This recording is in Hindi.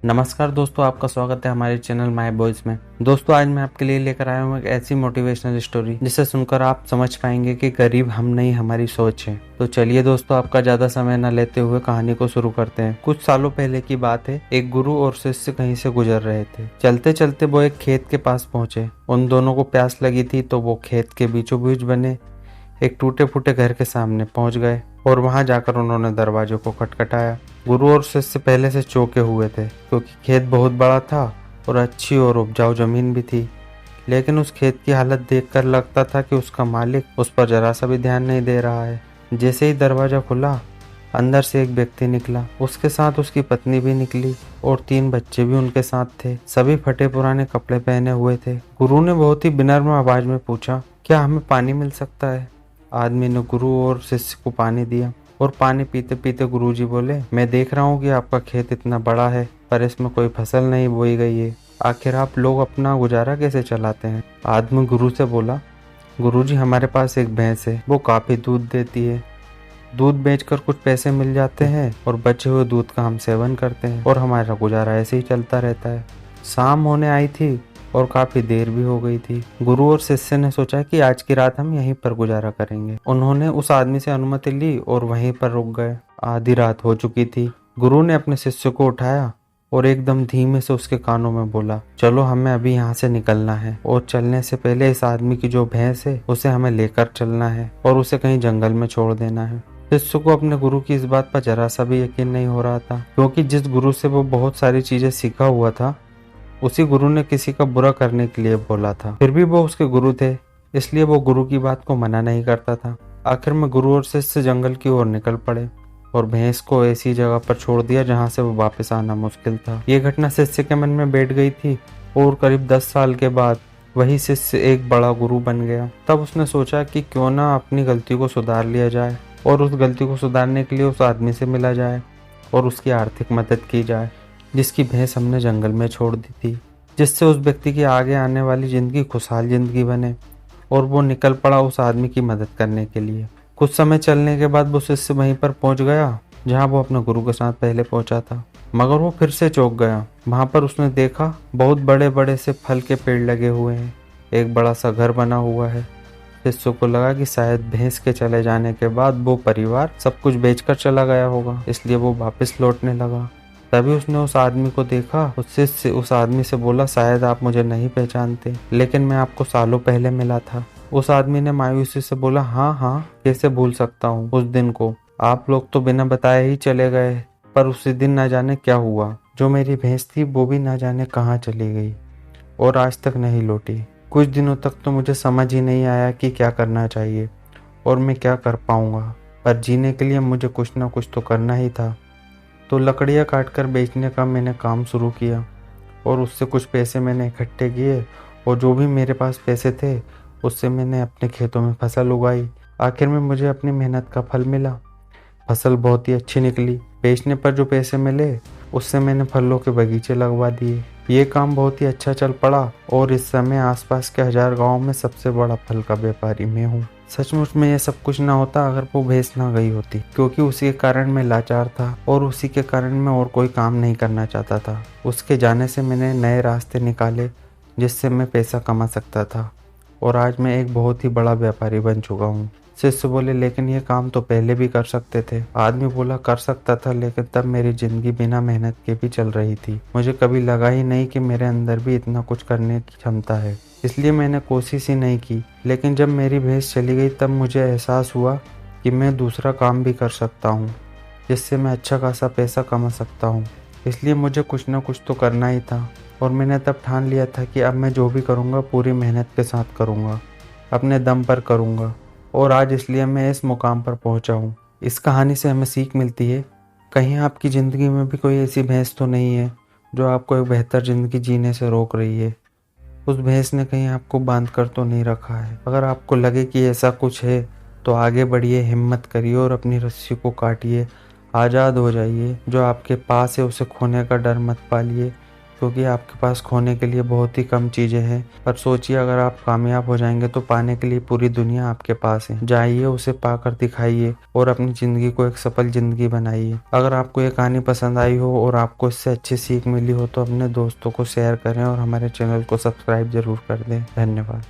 नमस्कार दोस्तों, आपका स्वागत है हमारे चैनल माय बॉयज में। दोस्तों, आज मैं आपके लिए लेकर आया हूँ एक ऐसी मोटिवेशनल स्टोरी जिसे सुनकर आप समझ पाएंगे कि गरीब हम नहीं, हमारी सोच है। तो चलिए दोस्तों, आपका ज्यादा समय न लेते हुए कहानी को शुरू करते हैं। कुछ सालों पहले की बात है। एक गुरु और शिष्य कहीं से गुजर रहे थे। चलते चलते वो एक खेत के पास पहुंचे। उन दोनों को प्यास लगी थी तो वो खेत के बीचों बीच बने एक टूटे फूटे घर के सामने पहुंच गए और वहां जाकर उन्होंने दरवाजे को खटखटाया। गुरु और शिष्य पहले से चौंके हुए थे, क्योंकि खेत बहुत बड़ा था और अच्छी और उपजाऊ जमीन भी थी। लेकिन उस खेत की हालत देखकर लगता था कि उसका मालिक उस पर जरा सा भी ध्यान नहीं दे रहा है। जैसे ही दरवाजा खुला, अंदर से एक व्यक्ति निकला। उसके साथ उसकी पत्नी भी निकली और 3 बच्चे भी उनके साथ थे। सभी फटे पुराने कपड़े पहने हुए थे। गुरु ने बहुत ही विनम्र आवाज में पूछा, क्या हमें पानी मिल सकता है? आदमी ने गुरु और शिष्य को पानी दिया और पानी पीते पीते गुरुजी बोले, मैं देख रहा हूँ कि आपका खेत इतना बड़ा है पर इसमें कोई फसल नहीं बोई गई है। आखिर आप लोग अपना गुजारा कैसे चलाते हैं? आदमी गुरु से बोला, गुरुजी, हमारे पास एक भैंस है, वो काफी दूध देती है। दूध बेचकर कुछ पैसे मिल जाते हैं और बचे हुए दूध का हम सेवन करते हैं और हमारा गुजारा ऐसे ही चलता रहता है। शाम होने आई थी और काफी देर भी हो गई थी। गुरु और शिष्य ने सोचा कि आज की रात हम यहीं पर गुजारा करेंगे। उन्होंने उस आदमी से अनुमति ली और वहीं पर रुक गए। आधी रात हो चुकी थी। गुरु ने अपने शिष्य को उठाया और एकदम धीमे से उसके कानों में बोला, चलो, हमें अभी यहाँ से निकलना है और चलने से पहले इस आदमी की जो भैंस है उसे हमें लेकर चलना है और उसे कहीं जंगल में छोड़ देना है। शिष्य को अपने गुरु की इस बात पर जरा सा भी यकीन नहीं हो रहा था, क्योंकि जिस गुरु से वो बहुत सारी चीजें सीखा हुआ था, उसी गुरु ने किसी का बुरा करने के लिए बोला था। फिर भी वो उसके गुरु थे, इसलिए वो गुरु की बात को मना नहीं करता था। आखिर में गुरु और शिष्य जंगल की ओर निकल पड़े और भैंस को ऐसी जगह पर छोड़ दिया जहां से वो वापस आना मुश्किल था। ये घटना शिष्य के मन में बैठ गई थी और करीब 10 साल के बाद वही शिष्य एक बड़ा गुरु बन गया। तब उसने सोचा कि क्यों ना अपनी गलती को सुधार लिया जाए और उस गलती को सुधारने के लिए उस आदमी से मिला जाए और उसकी आर्थिक मदद की जाए जिसकी भैंस हमने जंगल में छोड़ दी थी, जिससे उस व्यक्ति की आगे आने वाली जिंदगी खुशहाल जिंदगी बने। और वो निकल पड़ा उस आदमी की मदद करने के लिए। कुछ समय चलने के बाद वो शिष्य वहीं पर पहुंच गया जहां वो अपने गुरु के साथ पहले पहुंचा था, मगर वो फिर से चौंक गया। वहां पर उसने देखा बहुत बड़े बड़े से फल के पेड़ लगे हुए हैं, एक बड़ा सा घर बना हुआ है। शिष्य को लगा कि शायद भैंस के चले जाने के बाद वो परिवार सब कुछ बेचकर चला गया होगा, इसलिए वो वापस लौटने लगा। तभी उसने उस आदमी को देखा। उस शिष्य उस आदमी से बोला, शायद आप मुझे नहीं पहचानते, लेकिन मैं आपको सालों पहले मिला था। उस आदमी ने मायूसी से बोला, हाँ, कैसे भूल सकता हूँ उस दिन को। आप लोग तो बिना बताए ही चले गए, पर उसी दिन न जाने क्या हुआ। जो मेरी भैंस थी वो भी न जाने कहाँ चली गई और आज तक नहीं लौटी। कुछ दिनों तक तो मुझे समझ ही नहीं आया कि क्या करना चाहिए और मैं क्या कर पाऊंगा, पर जीने के लिए मुझे कुछ ना कुछ तो करना ही था। तो लकड़ियाँ काटकर बेचने का मैंने काम शुरू किया और उससे कुछ पैसे मैंने इकट्ठे किए और जो भी मेरे पास पैसे थे उससे मैंने अपने खेतों में फसल उगाई। आखिर में मुझे अपनी मेहनत का फल मिला। फसल बहुत ही अच्छी निकली। बेचने पर जो पैसे मिले उससे मैंने फलों के बगीचे लगवा दिए। ये काम बहुत ही अच्छा चल पड़ा और इस समय आसपास के 1000 गाँव में सबसे बड़ा फल का व्यापारी मैं हूँ। सचमुच में ये सब कुछ ना होता अगर वो भैंस ना गई होती, क्योंकि उसी के कारण मैं लाचार था और उसी के कारण मैं और कोई काम नहीं करना चाहता था। उसके जाने से मैंने नए रास्ते निकाले जिससे मैं पैसा कमा सकता था और आज मैं एक बहुत ही बड़ा व्यापारी बन चुका हूँ। शिष्य बोले, लेकिन ये काम तो पहले भी कर सकते थे। आदमी बोला, कर सकता था, लेकिन तब मेरी जिंदगी बिना मेहनत के भी चल रही थी। मुझे कभी लगा ही नहीं कि मेरे अंदर भी इतना कुछ करने की क्षमता है, इसलिए मैंने कोशिश ही नहीं की। लेकिन जब मेरी भैंस चली गई तब मुझे एहसास हुआ कि मैं दूसरा काम भी कर सकता हूँ जिससे मैं अच्छा खासा पैसा कमा सकता हूँ। इसलिए मुझे कुछ ना कुछ तो करना ही था और मैंने तब ठान लिया था कि अब मैं जो भी करूँगा पूरी मेहनत के साथ करूँगा, अपने दम पर करूँगा। और आज इसलिए मैं इस मुकाम पर पहुँचा हूँ। इस कहानी से हमें सीख मिलती है, कहीं आपकी ज़िंदगी में भी कोई ऐसी भैंस तो नहीं है जो आपको एक बेहतर ज़िंदगी जीने से रोक रही है। उस भैंस ने कहीं आपको बांध कर तो नहीं रखा है। अगर आपको लगे कि ऐसा कुछ है तो आगे बढ़िए, हिम्मत करिए और अपनी रस्सी को काटिए, आज़ाद हो जाइए। जो आपके पास है उसे खोने का डर मत पालिए, क्योंकि आपके पास खोने के लिए बहुत ही कम चीजें हैं। पर सोचिए, अगर आप कामयाब हो जाएंगे तो पाने के लिए पूरी दुनिया आपके पास है। जाइए, उसे पाकर दिखाइए और अपनी जिंदगी को एक सफल जिंदगी बनाइए। अगर आपको ये कहानी पसंद आई हो और आपको इससे अच्छी सीख मिली हो तो अपने दोस्तों को शेयर करें और हमारे चैनल को सब्सक्राइब जरूर कर दें। धन्यवाद।